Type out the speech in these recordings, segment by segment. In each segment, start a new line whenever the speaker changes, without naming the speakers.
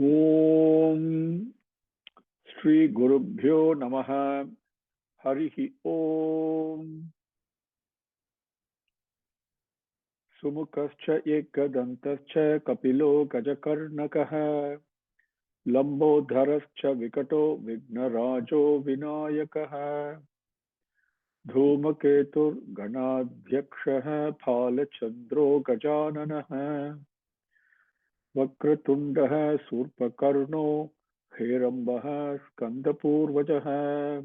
Om Shri Gurubhyo Namaha Harihi Om Sumukascha Ekadantascha Kapilo Gajakarnakaha Lambodharascha Vikato Vignarajo Vinayakaha Dhumaketur Ganadhyakshaha Phalachandro Gajananaha Vakratundaha Surpakarno Herambaha Skandapurvajaha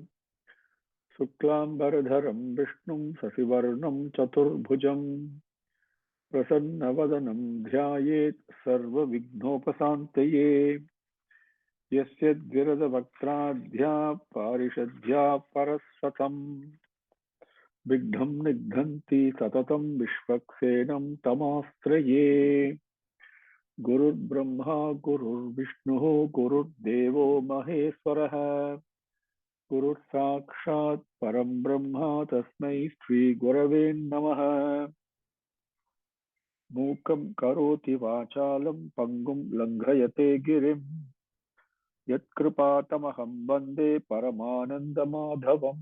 Suklambaradharam Vishnum Sasivarnam Chaturbhujam Prasannavadanam Dhyayet Sarva Vignopasantaye Yasyadvirada Vaktradhya Parishadhya Parasvatam Vigdham Nigdhanti Satatam Vishvaksenam Tamastraye Gurur Brahma Gurur Vishnu Gurur Devo Maheswaraha Gurur Sakshat Param Brahma Tasmai Shri Gurave Namaha Mukam Karoti Vachalam Pangum Langhayate Girim Yat Kripatamaham Bande Paramananda Madhavam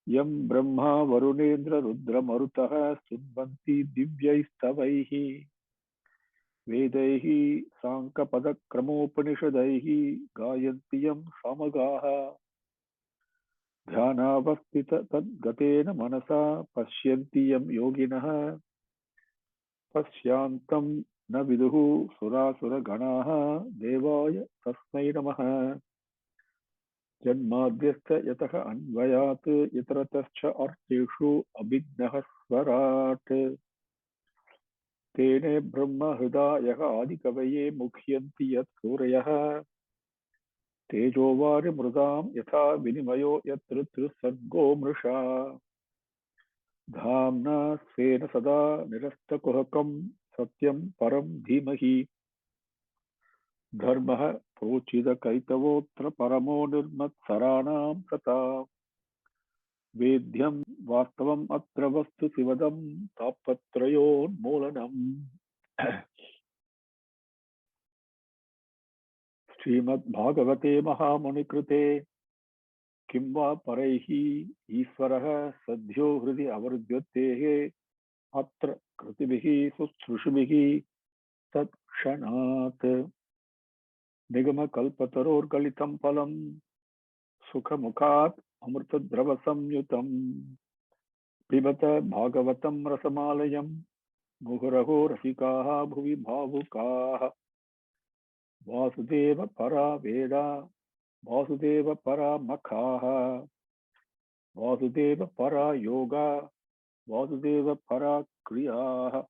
Yam Brahma Varunendra Rudra Marutaha Sudvanti Divyaistavaihi Vedaihi Sankapada Kramopanishadaihi Gayantiyam Samagaha Dhyanavastita Tadgatena Manasa Pashyantiyam Yoginaha Pashyantam Naviduhu Surasura Ganaha Devaya Tasmai Namaha Janmadhyastha Yataha Anvayat Yataratascha Arteshu Abhignaha Swarat Tene Brahma Hridayaha Adikavaye Mukhyanti Yat Suryaha Tejovari Mrudam Yatha Vinimayo Yatrutru Sadgo Mrisha Dhamna Svena Sada Nirastakuhakam Satyam Param Dhimahi Dharmaha Prochida Kaitavotra Paramo Nirmat Saranam Prata Vedhyam Vastavam Atra Vastu Sivadam Tapatrayon Molanam Srimadhagavate Mahamunikrute Kimva Paraihi Iswaraha Sadhyo Hridi Avarudyotehe Atra Kritibihi Susrushbihi Tatshanat Nigama Kalpataror Galitam Palam Sukha Mukhat Amrta Drava Samyutam Pibata Bhagavatam Rasamalayam Muhuraho Rasikaha Bhuvi Bhavukaha Vasudeva Para Veda Vasudeva Para Makhaha Vasudeva Para Yoga Vasudeva Para Kriyaha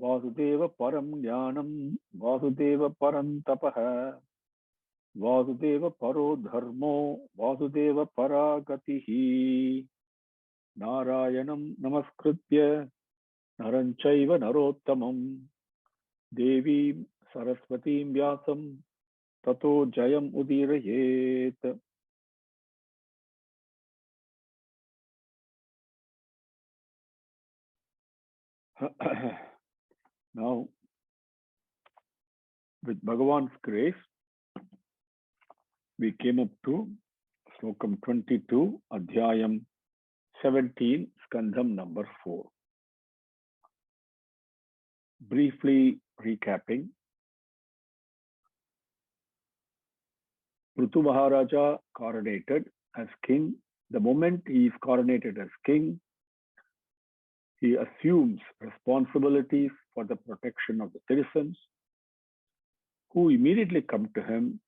Vasudeva Param Jnanam Vasudeva Param Tapaha Vasudeva Paro Dharmo Vasudeva Para Gatihi Narayanam Namaskritya Naranchaiva Narottamam Devim Saraswatim Vyasam Tato Jayam Udirayet. Now, with Bhagavan's grace, we came up to Slokam 22, Adhyayam 17, Skandham number 4. Briefly recapping, Prithu Maharaja coronated as king. The moment he is coronated as king, he assumes responsibilities for the protection of the citizens, who immediately come to him.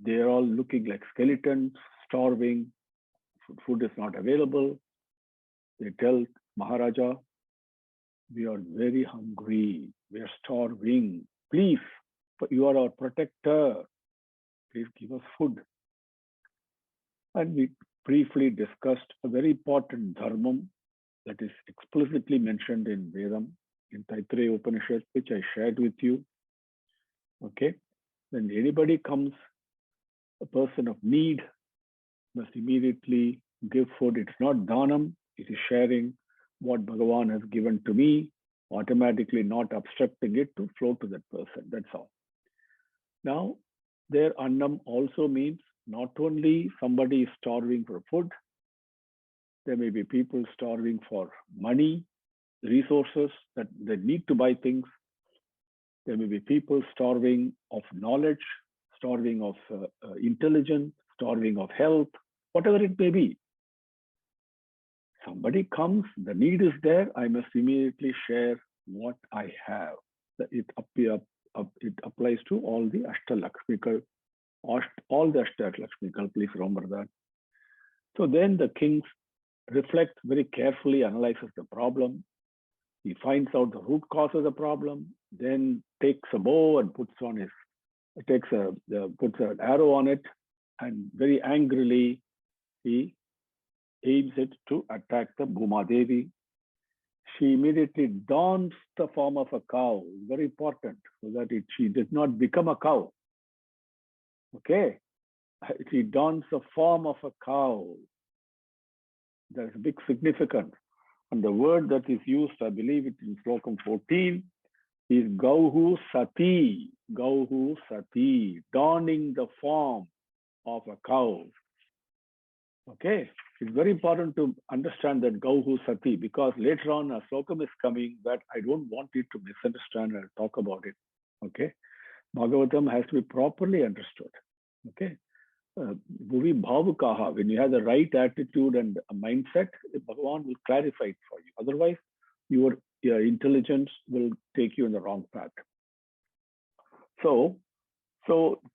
They are all looking like skeletons, starving, food is not available. They tell Maharaja, we are very hungry, we are starving. Please, you are our protector. Please give us food. And we briefly discussed a very important dharmam that is explicitly mentioned in Vedam, in Taittiriya Upanishad, which I shared with you. Okay, when anybody comes, a person of need, must immediately give food. It's not dhanam, it is sharing what Bhagavan has given to me, automatically not obstructing it to flow to that person. That's all. Now, their annam also means not only somebody is starving for food, there may be people starving for money, resources that they need to buy things. There may be people starving of knowledge, starving of intelligence, starving of health, whatever it may be. Somebody comes, the need is there, I must immediately share what I have. It applies to all the Ashtalakshmikal, all the Ashtalakshmikal, please remember that. So then the king reflects very carefully, analyzes the problem. He finds out the root cause of the problem, then takes a bow and puts an arrow on it, and very angrily he aims it to attack the Bhuma Devi. She immediately dons the form of a cow, very important, so that she does not become a cow. Okay, she dons the form of a cow. There's a big significance. And the word that is used, I believe it in Slokam 14, is Gauhu Sati. Gauhu Sati, donning the form of a cow. Okay, it's very important to understand that Gauhu Sati, because later on a slokam is coming that I don't want you to misunderstand. I'll talk about it. Okay, Bhagavatam has to be properly understood. Okay, Bhuvi Bhavukaha, when you have the right attitude and mindset, Bhagavan will clarify it for you. Otherwise, your intelligence will take you in the wrong path. So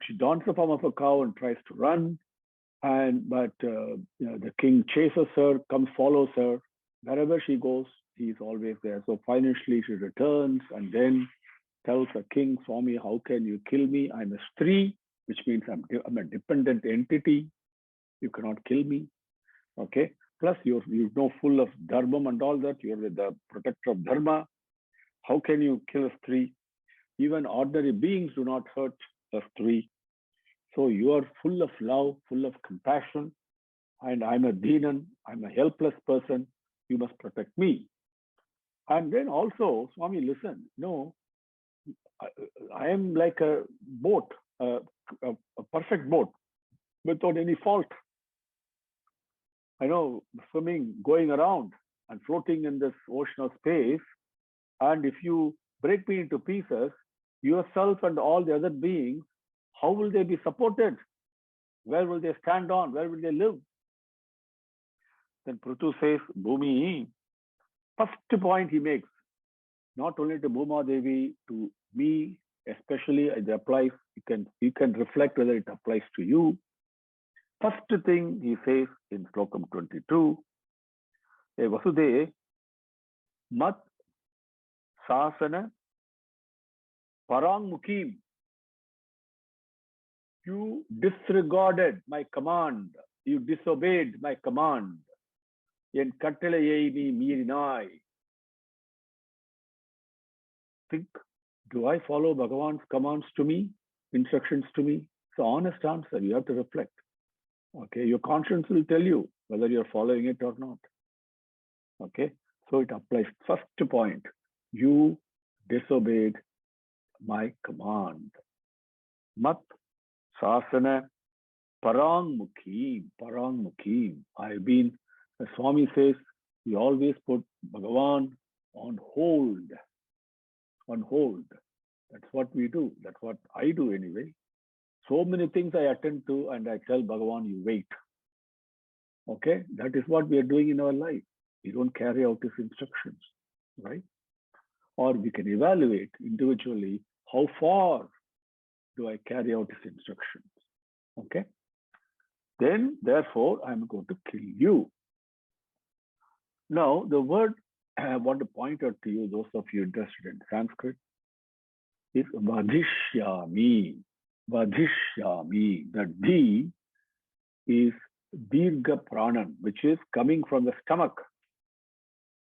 she dons the form of a cow and tries to run. But the king chases her, follows her. Wherever she goes, he is always there. So finally she returns and then tells the king, Swami, how can you kill me? I'm a Stree, which means I'm a dependent entity. You cannot kill me. Okay. Plus, you're full of dharma and all that. You're the protector of dharma. How can you kill a Stree? Even ordinary beings do not hurt a Stree. So you are full of love, full of compassion, and I'm a Deenan, I'm a helpless person. You must protect me. And then also, Swami, listen, no, I am like a boat, a perfect boat, without any fault. I know swimming, going around and floating in this ocean of space. And if you break me into pieces, yourself and all the other beings, how will they be supported? Where will they stand on? Where will they live? Then Prutu says, Bhumi, first point he makes, not only to Bhuma Devi, to me, especially it applies, you can reflect whether it applies to you. First thing he says in Slokam 22, Vasude, Mat Sasana Parang Mukim. You disregarded my command. You disobeyed my command. En kattalayai ni meerinai. Think, do I follow Bhagavan's commands to me, instructions to me? It's an honest answer. You have to reflect. Okay, your conscience will tell you whether you're following it or not. Okay, so it applies. First point, you disobeyed my command. Mat Sasana Parang Mukhim. I've been, the Swami says, we always put Bhagavan on hold. On hold. That's what we do. That's what I do anyway. So many things I attend to and I tell Bhagavan, you wait. Okay, that is what we are doing in our life. We don't carry out his instructions, right? Or we can evaluate individually how far do I carry out his instructions. Okay, then therefore I'm going to kill you. Now the word I want to point out to you, those of you interested in Sanskrit, is vadhishyami. Vadhishyami. The D is dirgha pranan, which is coming from the stomach.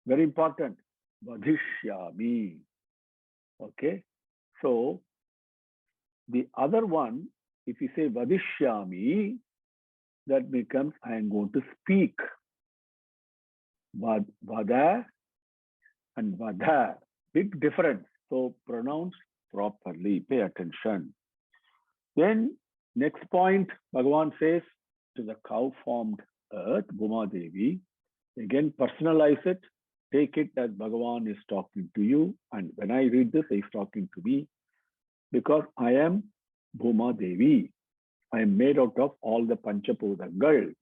Very important. Vadhishyami. Okay. So the other one, if you say vadhishyami, that becomes I am going to speak. Vada and vada. Big difference. So pronounce properly. Pay attention. Then next point, Bhagavan says to the cow-formed earth, Bhuma Devi, again personalize it, take it as Bhagavan is talking to you. And when I read this, he's talking to me because I am Bhuma Devi. I am made out of all the Panchapodhangal.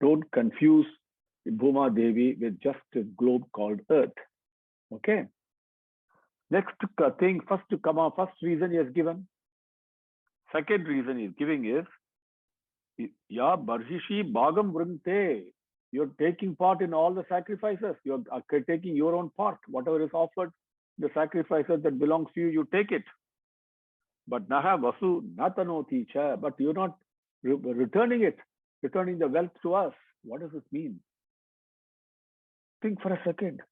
Don't confuse Bhuma Devi with just a globe called Earth. Okay. Next thing, first reason he has given. Second reason he is giving is, Ya Barhishi Bhagam Vrinte. You're taking part in all the sacrifices. You're taking your own part. Whatever is offered, the sacrifices that belongs to you, you take it. But Naha Vasu Natanoti Cha. But you're not returning it, returning the wealth to us. What does this mean? Think for a second.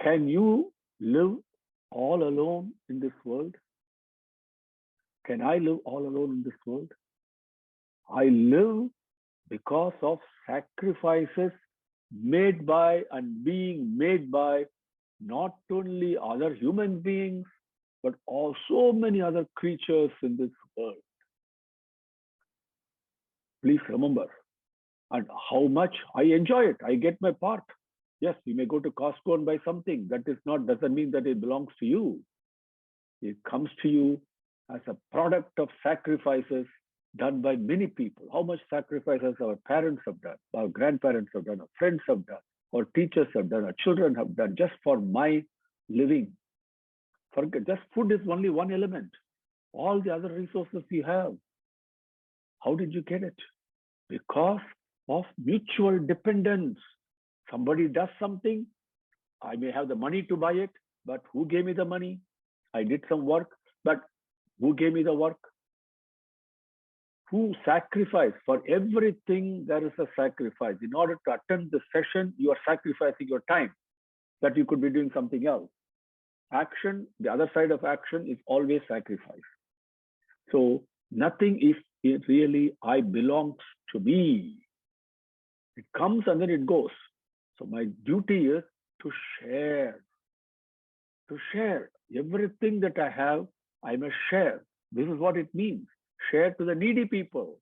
Can you live all alone in this world? Can I live all alone in this world? I live because of sacrifices made by and being made by not only other human beings, but also many other creatures in this world. Please remember, and how much I enjoy it. I get my part. Yes, you may go to Costco and buy something. That doesn't mean that it belongs to you. It comes to you as a product of sacrifices done by many people. How much sacrifices our parents have done, our grandparents have done, our friends have done, our teachers have done, our children have done, just for my living. Forget, just food is only one element. All the other resources you have, how did you get it? Because of mutual dependence. Somebody does something, I may have the money to buy it, but who gave me the money? I did some work, but who gave me the work? Who sacrificed? For everything, there is a sacrifice. In order to attend the session, you are sacrificing your time that you could be doing something else. Action, the other side of action is always sacrifice. So nothing is really I belongs to me. It comes and then it goes. So my duty is to share. To share everything that I have, I must share. This is what it means. Share to the needy people.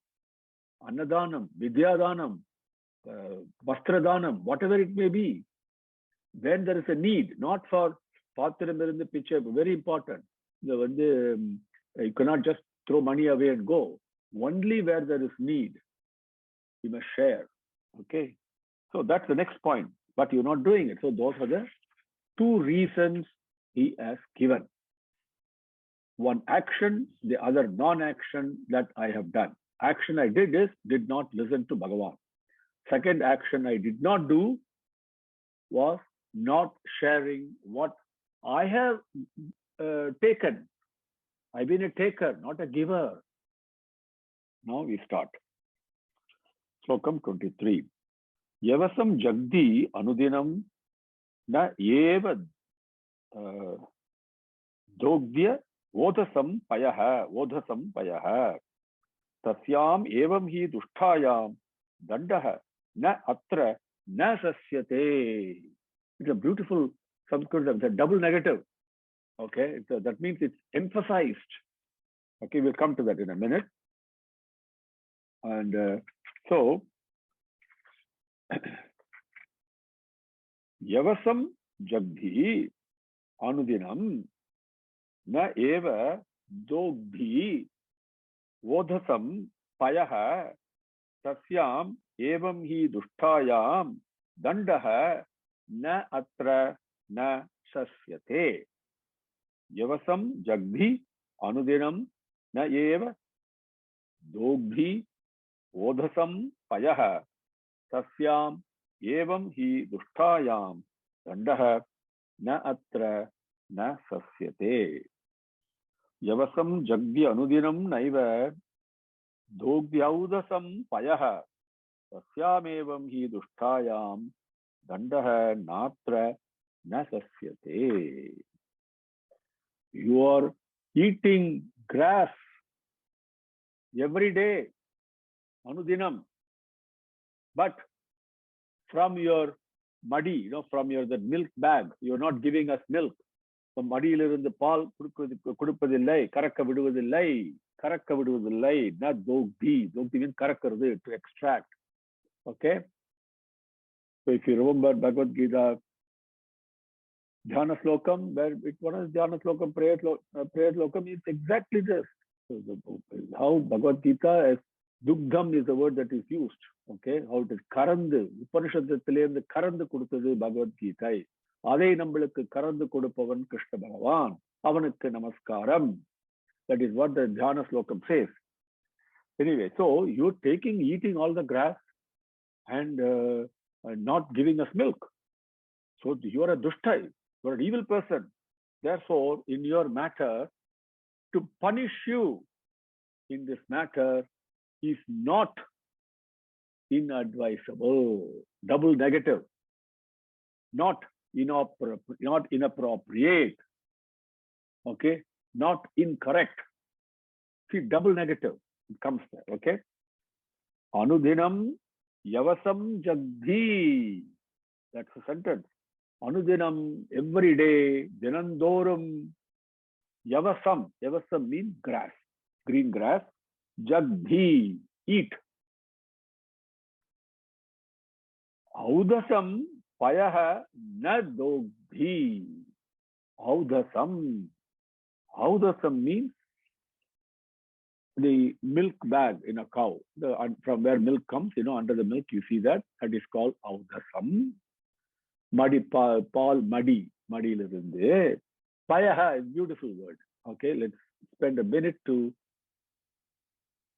Annadanam, Vidyadanam, Vastradanam, whatever it may be. When there is a need, not for Patram in the picture, very important. You cannot just throw money away and go. Only where there is need, you must share. Okay. So that's the next point. But you're not doing it. So those are the two reasons he has given. One action, the other non-action that I have done. Action I did is did not listen to Bhagavan. Second action I did not do was not sharing what I have taken. I've been a taker, not a giver. Now we start. Slokam 23. Yavasam Jagdi Anudinam na eva Dogdya Vodhasam Payaha Tasyam evam hi dushtayam dandaha na atra na sasyate. It's a beautiful Sanskrit, it's a double negative. Okay, so that means it's emphasized. Okay, we'll come to that in a minute. And so, Yavasam Jagdhi Anudinam na eva Dogdhi Vodhasam Payaha Tasyam evam hi dushtayam dandaha na atra na sasyate. Yavasam Jagdhi Anudinam na eva Dogdhi Vodhasam Payaha Tasyam evam hi dushtayam dandaha na atra na sasyate. Yavasam Jagdi Anudinam naiva Dogdyaudasam Payaha Tasyam evam hi dushtayam dandaha natra na sasyate. You are eating grass every day, Anudinam, but from your muddy, from the milk bag, you're not giving us milk. மடியிலிருந்து பால் கொடுப்பதில்லை, கறக்க விடுவதில்லை, கறக்க விடுவதில்லை. Not dogdi. Dogdi means கறக்கிறது, to extract. Okay. So if you remember Bhagavad Gita, Dhyana Slokam, where one is Dhyana Slokam, prayer Slokam, is exactly this. So how Bhagavad Gita as Dugdham is the word that is used. Okay. How it is Karandu. Upanishadatiலிருந்து கறந்து கொடுத்தது Bhagavad Gita. அதை நம்மளுக்கு கறந்து கொடுப்பவன் கிருஷ்ண பகவான், அவனுக்கு நமஸ்காரம். That is what the Dhyana Slokam says. Anyway, so you're eating all the grass and not giving us milk. So you are a dushtai, you are an evil person. Therefore, in your matter, to punish you in this matter is not inadvisable. Double negative. Not inappropriate. Okay? Not incorrect. See, double negative. It comes there. Okay? Anudinam yavasam jagdhi. That's a sentence. Anudinam, every day, dinandorum, yavasam. Yavasam means grass, green grass. Jagdhi, eat. Audasam payaha na dogdhi. Audasam. Audasam means the milk bag in a cow. From where milk comes, under the milk, you see that. That is called audasam. Madi, Paul, madi. Madi lirunde. Payaha is a beautiful word. Okay, let's spend a minute to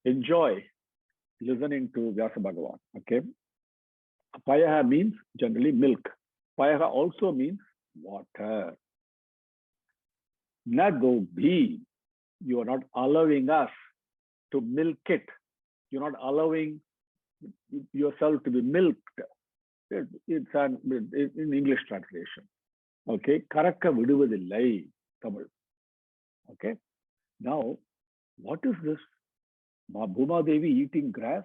enjoy listening to Vyasa Bhagavan. Okay. Payaha means generally milk. Payaha also means water. Na dogdhi. You are not allowing us to milk it. You're not allowing yourself to be milked. It's in English translation. Okay. Karakka viduvadillai, Tamil. Okay. Now, what is this? Bhuma Devi eating grass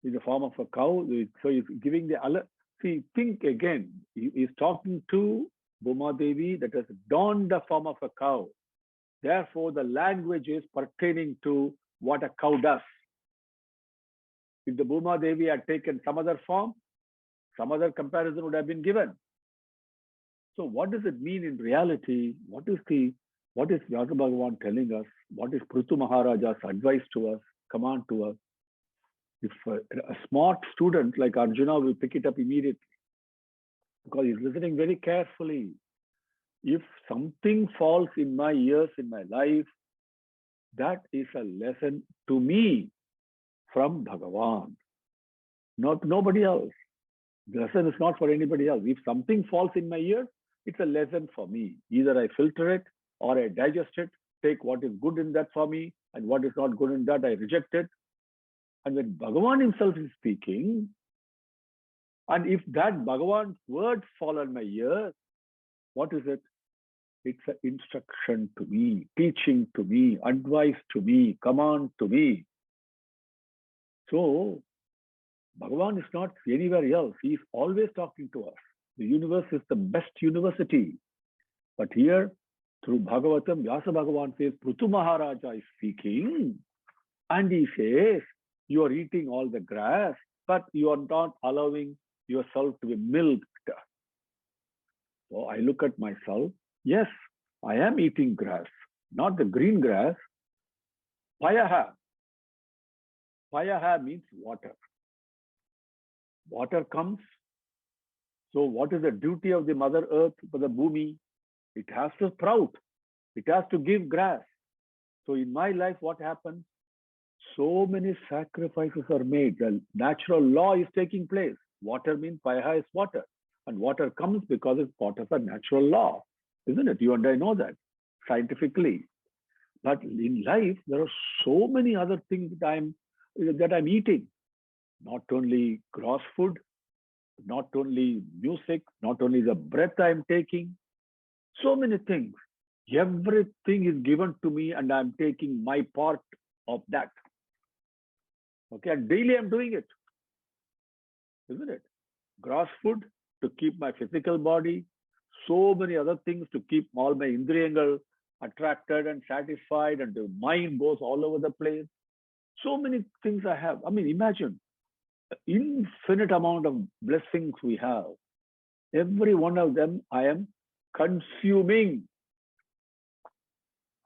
in the form of a cow. So he's giving the see, think again. He's talking to Bhuma Devi that has donned the form of a cow. Therefore, the language is pertaining to what a cow does. If the Bhuma Devi had taken some other form, some other comparison would have been given. So what does it mean in reality? What is Vyasa Bhagavan telling us? What is Prithu Maharaja's advice to us, command to us? If a smart student like Arjuna will pick it up immediately, because he's listening very carefully. If something falls in my ears, in my life, that is a lesson to me from Bhagavan, not nobody else. The lesson is not for anybody else. If something falls in my ears, it's a lesson for me. Either I filter it or I digest it, take what is good in that for me, and what is not good in that, I reject it. And when Bhagavan himself is speaking, and if that Bhagavan's words fall on my ears, what is it? It's an instruction to me, teaching to me, advice to me, command to me. So, Bhagavan is not anywhere else. He is always talking to us. The universe is the best university. But here, through Bhagavatam, Vyasa Bhagavan says, Prithu Maharaja is speaking, and he says, you are eating all the grass, but you are not allowing yourself to be milked. So I look at myself. Yes, I am eating grass, not the green grass. Payaha. Payaha means water. Water comes. So what is the duty of the Mother Earth for the Bhumi? It has to sprout. It has to give grass. So in my life, what happens? So many sacrifices are made. The natural law is taking place. Water means Payaha is water. And water comes because it's part of a natural law. Isn't it? You and I know that scientifically. But in life, there are so many other things that I'm eating. Not only gross food, not only music, not only the breath I'm taking, so many things. Everything is given to me and I'm taking my part of that. Okay, and daily I'm doing it. Isn't it? Gross food to keep my physical body, so many other things to keep all my indriyangal attracted and satisfied, and the mind goes all over the place. So many things I have. I mean, imagine infinite amount of blessings we have. Every one of them I am consuming.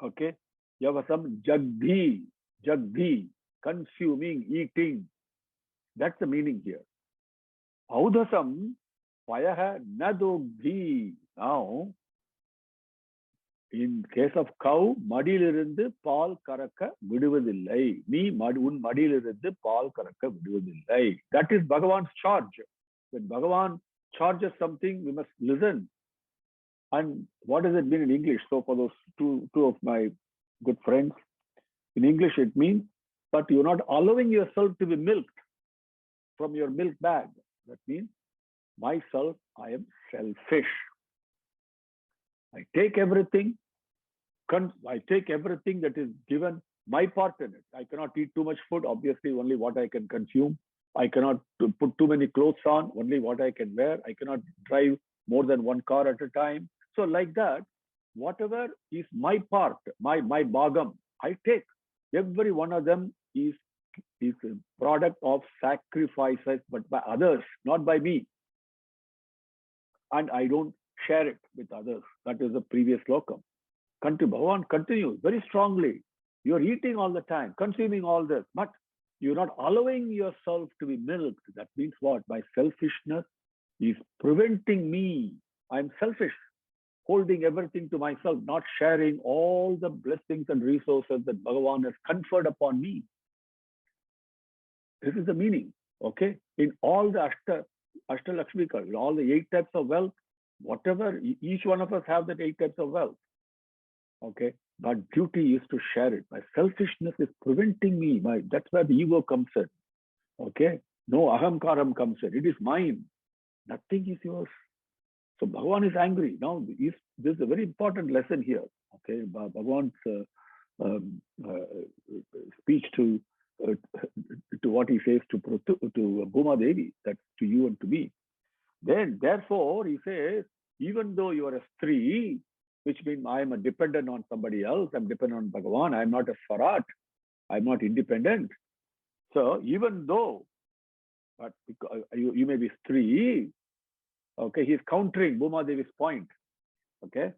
Okay. Yavasam jagdi, consuming, eating. That's the meaning here. Audhasam payaha nadogdi. Now, in case of cow, madilirundu paal karakka viduvadillai. Me un madilirundu paal karakka viduvadillai. That is Bhagavan's charge. When Bhagavan charges something, we must listen. And what does it mean in English? So for those two of my good friends, in English it means, but you're not allowing yourself to be milked from your milk bag. That means, myself, I am selfish. I take everything that is given my part in it. I cannot eat too much food, obviously only what I can consume. I cannot put too many clothes on, only what I can wear. I cannot drive more than one car at a time. So like that, whatever is my part, my bhagam, I take. Every one of them is a product of sacrifices, but by others, not by me. And I don't share it with others. That is the previous slokam. Bhagavan continues very strongly. You're eating all the time, consuming all this, but you're not allowing yourself to be milked. That means what? My selfishness is preventing me. I'm selfish, holding everything to myself, not sharing all the blessings and resources that Bhagavan has conferred upon me. This is the meaning, okay? In all the Ashtalakshmika, all the 8 types of wealth, whatever, each one of us have that 8 types of wealth, okay? But duty is to share it. My selfishness is preventing me. That's where the ego comes in, okay? No ahamkaram comes in. It is mine. Nothing is yours. So Bhagavan is angry. Now, this is a very important lesson here, okay? Bhagavan's speech to what he says to Bhuma Devi, that's to you and to me. Then, therefore, he says, even though you are a Stri, which means I am a dependent on somebody else, I'm dependent on Bhagavan, I'm not a Swarat, I'm not independent. So, even though, but you may be Stri, okay, he's countering Bhuma Devi's point, okay?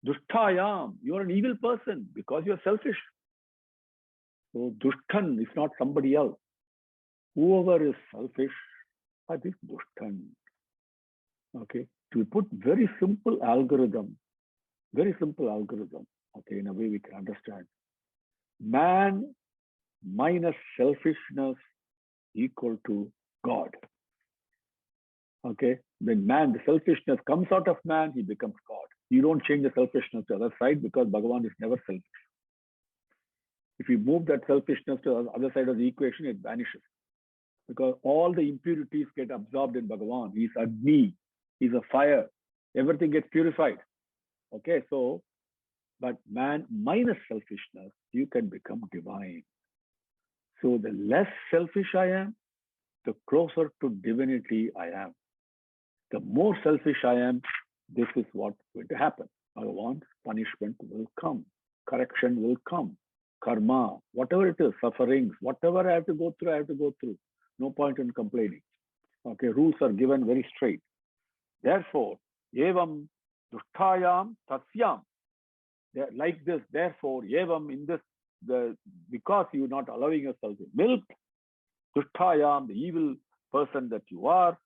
Dushtayam, you're an evil person because you're selfish. So Dushtan is not somebody else. Whoever is selfish, I think Dushtan. Okay. To put very simple algorithm, okay, in a way we can understand. Man minus selfishness equal to God. Okay. When the selfishness comes out of man, he becomes God. You don't change the selfishness to the other side because Bhagavan is never selfish. If you move that selfishness to the other side of the equation, it vanishes. Because all the impurities get absorbed in Bhagavan. He's Agni, he's a fire. Everything gets purified. Okay, so, but man minus selfishness, you can become divine. So the less selfish I am, the closer to divinity I am. The more selfish I am, this is what's going to happen. Bhagavan's punishment will come. Correction will come. Karma, whatever it is, sufferings, whatever I have to go through, I have to go through. No point in complaining. Okay, rules are given very straight. Therefore, evam dushtayam tasyam. Like this, therefore, evam in this, because you're not allowing yourself to milk, dushtayam, the evil person that you are,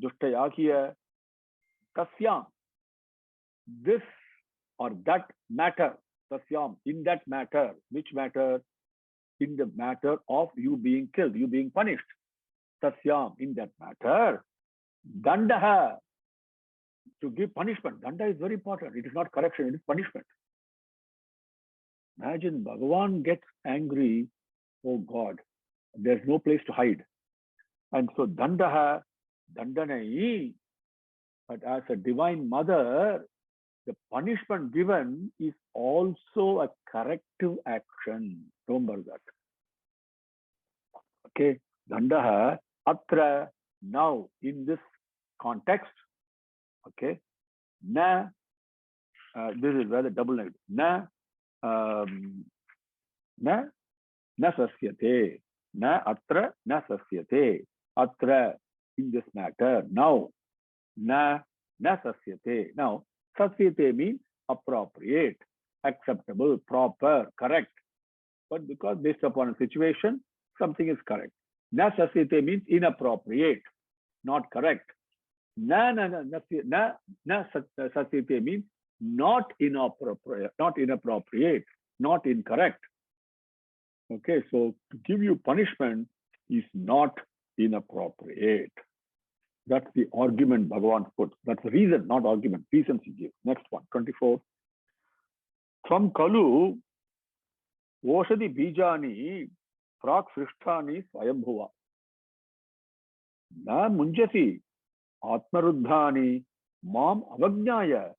dushtayakya, tasyam. This or that matter, tasyam, in that matter, which matter? In the matter of you being killed, you being punished. Tasyam, in that matter, dandaha, to give punishment. Danda is very important. It is not correction, it is punishment. Imagine Bhagavan gets angry, oh God, there's no place to hide. And so dandaha, dandanai, but as a divine mother, the punishment given is also a corrective action. Remember that. Okay, dandaha, atra, now in this context, okay, Na, this is where the double negative. Na, na, na sasyate. Na atra, na sasyate. Atra, in this matter. Now, na sasyate. Now, sasyate means appropriate, acceptable, proper, correct. But because based upon a situation, something is correct. Na sasyate means inappropriate, not correct. Na sasyate means not inappropriate, not incorrect. Okay, so to give you punishment is not inappropriate. That's the argument Bhagavan put. That's the reason, not argument. Reasons he gives. Next one, 24. From Kalu, Oshadi Bijani, Prak Srishtani Swayambhuva. Na Munjasi, Atmaruddhani, Mam Avajnaya,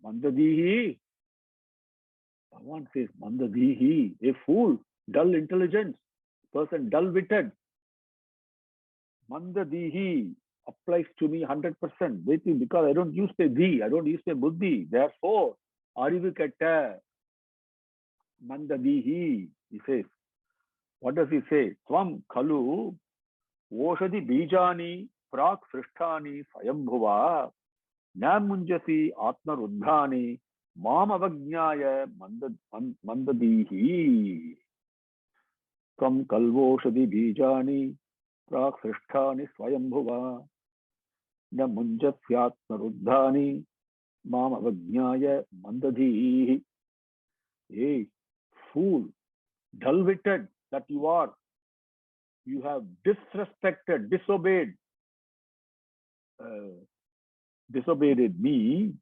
Mandadihi. Bhagavan says, Mandadihi, a fool, dull intelligence, person dull-witted. Mandadihi applies to me 100%. Waiting because I don't use the di, I don't use the buddhi. Therefore, arivu ketta. Mandadihi, he says. What does he say? Tvam kalu oshadi bijani prak srishtani swayambhuva na munjasi atma ruddhani mam avajnaya mandadihi. Tvam kalvoshadi bijani prak srishtani swayambhuva na munjasyatma ruddhani mam avajnaya mandadihi. Hey, fool, dull-witted that you are. You have disrespected, disobeyed me,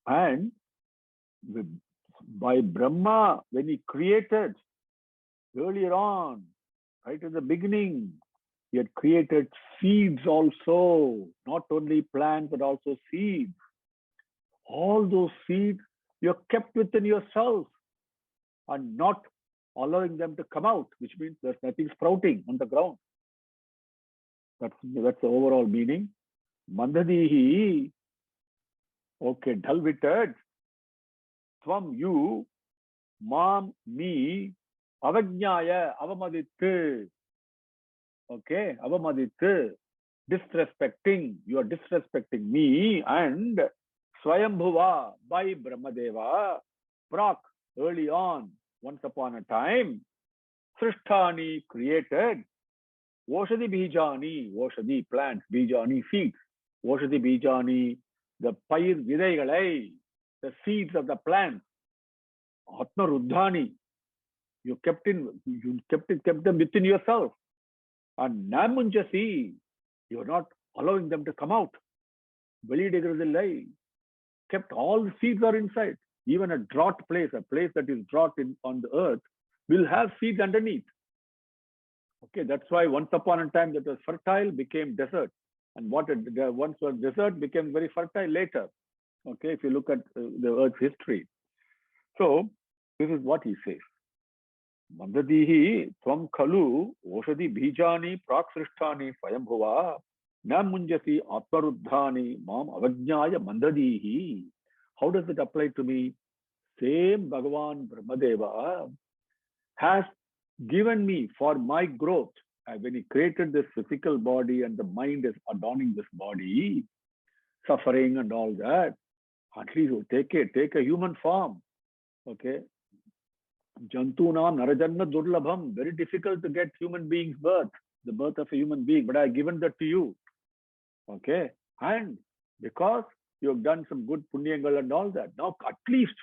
and by Brahma, when he created earlier on, right at the beginning, he had created seeds also, not only plants but also seeds. All those seeds you have kept within yourself and not allowing them to come out, which means there's nothing sprouting on the ground. That's the overall meaning. Mandadihi, okay, dull-witted. Tvam, you, mam, me, avajnaya, avamaditte. Okay, avamaditte, disrespecting. You are disrespecting me, and Swayambhuva, by Brahmadeva, Prak, early on, once upon a time, Srishtani, created, Oshadi Bijani, Oshadi, plants, Bijani, seeds, Oshadi Bijani, the Pair Vidaigalai, the seeds of the plants, Atma Ruddhani, you kept them within yourself, and Namunjasi, you are not allowing them to come out. Velidegradillai, kept all the seeds are inside. Even a drought place, a place that is drought on the earth, will have seeds underneath. Okay, that's why once upon a time that was fertile became desert. And what once was desert became very fertile later. Okay, if you look at the earth's history. So, this is what he says. Mandadihi tvam kalu oshadi bijani praksrishtani swayambhuva na munjasi atmaruddhani mam avajnaya mandadihi. How does it apply to me? Same Bhagavan Brahmadeva has given me for my growth. When he created this physical body and the mind is adorning this body, suffering and all that, at least take a human form. Okay. Jantunam narajanna durlabham. Very difficult to get human beings birth, the birth of a human being, but I have given that to you. Okay. And because you have done some good punyangal and all that, now at least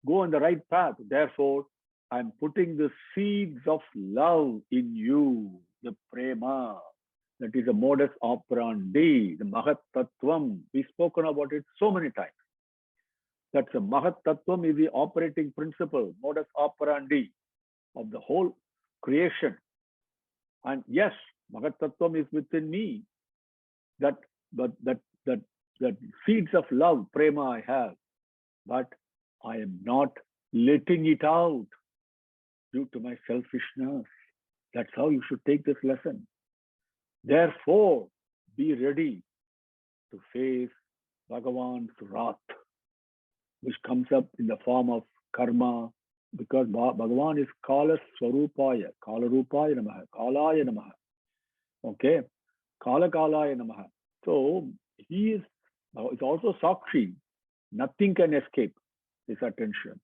go on the right path. Therefore, I am putting the seeds of love in you, the prema. That is a modus operandi, the mahat tattvam. We've spoken about it so many times. That's a mahat tattvam is the operating principle, modus operandi of the whole creation. And yes, mahat tattvam is within me. That seeds of love, prema I have, but I am not letting it out due to my selfishness. That's how you should take this lesson. Therefore, be ready to face Bhagavan's wrath, which comes up in the form of karma, because Bhagavan is Kala Swarupaya, Kala Rupaya Namaha, Kalaya Namaha. Okay, Kala Kalaya Namaha. So he is it's also Sakshi. Nothing can escape his attention.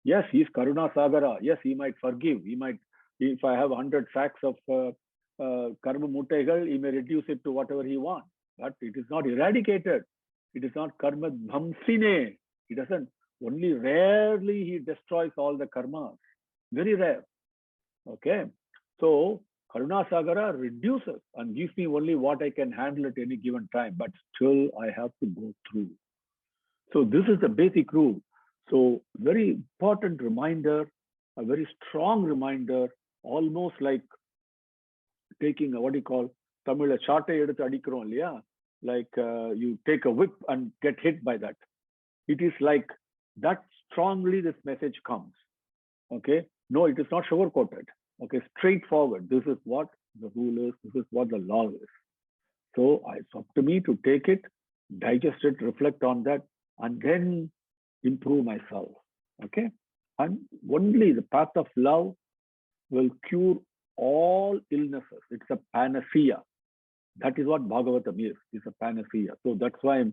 Yes, he is Karuna Sagara. Yes, he might forgive. He might, if I have 100 sacks of karma mutegal, he may reduce it to whatever he wants. But it is not eradicated. It is not karma dhamsine. He doesn't. Only rarely he destroys all the karmas. Very rare. Okay. So Karuna Sagara reduces and gives me only what I can handle at any given time. But still I have to go through. So this is the basic rule. So very important reminder, a very strong reminder, almost like taking a, what do you call, Tamil chaattai eduthu adikrom illaya, like you take a whip and get hit by that. It is like that strongly this message comes. Okay, no, it is not sugar coated. Okay, straightforward. This is what the rule is. This is what the law is. So it's up to me to take it, digest it, reflect on that, and then improve myself. Okay, and only the path of love will cure all illnesses. It's a panacea. That is what Bhagavatam is. It's a panacea. So that's why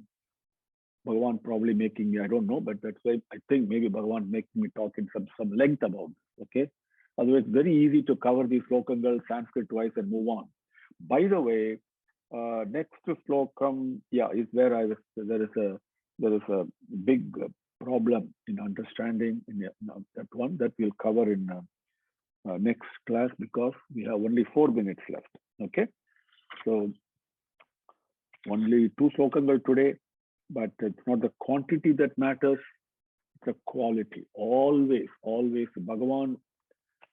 Bhagavan probably making me, I don't know, but that's why I think maybe Bhagavan making me talk in some length about this. Okay. Otherwise, very easy to cover these slokangal Sanskrit twice and move on. By the way, next slokam, yeah, is where there is a big problem in understanding in that one that we'll cover in next class, because we have only 4 minutes left. Okay, so only 2 slokangal today, but it's not the quantity that matters, it's the quality. Always Bhagavan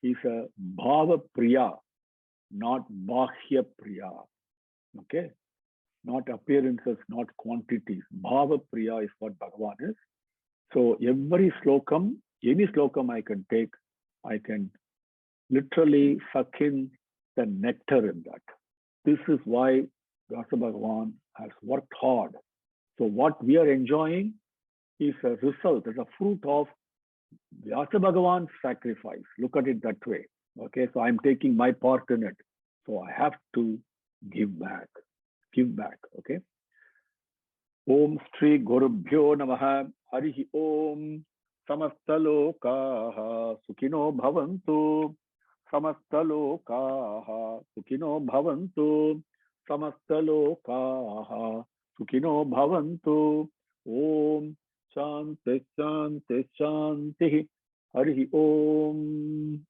is a bhava priya, not bahya priya. Okay, not appearances, not quantities. Bhava priya is what Bhagavan is. So every slokam, any slokam I can take, I can literally suck in the nectar in that. This is why Dr. Bhagavan has worked hard. So what we are enjoying is a result, is a fruit of Vyasa Bhagavan's sacrifice. Look at it that way. Okay, so I'm taking my part in it. So I have to give back. Give back. Okay. Om Shri Gurubhyo Namaha. Harihi Om. Samastalokaha Sukhino Bhavantu. Samastalokaha Sukhino Bhavantu. Samastalokaha Sukhino Bhavantu. Om Shanti Shanti Shanti. Harihi Om.